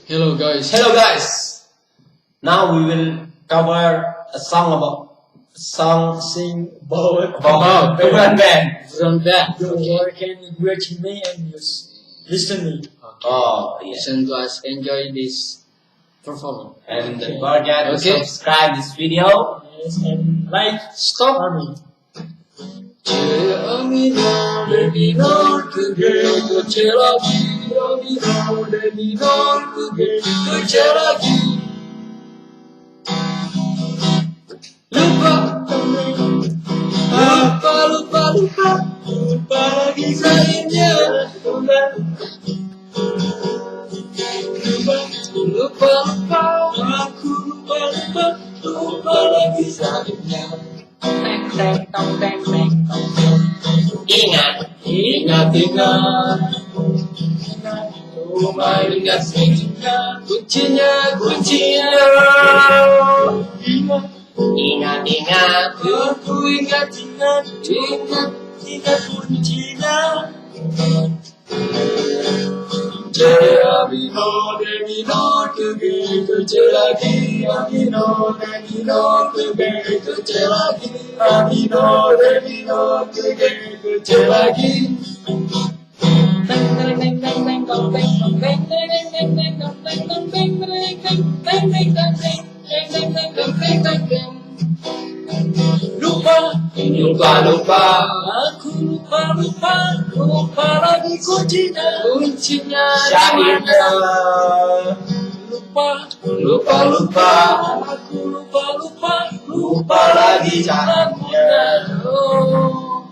Hello guys. Hello guys. Now we will cover a song sing about different band. From that. You can watch me and listen me. Oh yes. Listen to us. Enjoy this performance. And don't forget to Okay. subscribe this video. Yes, and like Stop. for me. Lupa lagi sayangnya. Lupa aku lupa lagi sayangnya. Ingat rumah ingat kuncinya ingat aku ingat kuncinya. Amino, kerja lagi. Amino, kerja lagi. Amino, kerja lagi. Lupa. Aku lupa lagi kuncinya. Syahirnya. Lupa. Aku lupa lagi caranya. Oh.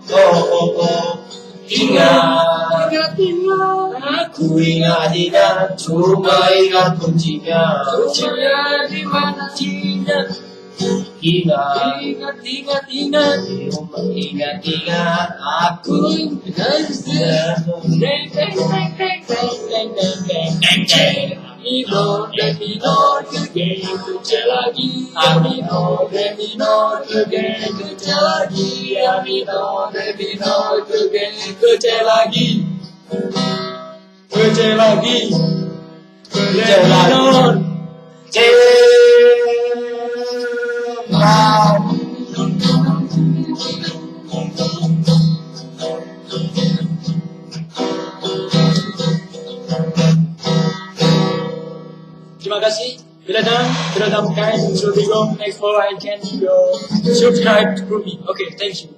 Ingat. Aku ingat, cuma ingat kuncinya. Kuncinya di mana? Ingat, aku kerja lagi. Amino, kerja lagi. Terima kasih. Bila dalam guys, so we go next follow and can you subscribe to me. Okay, thank you.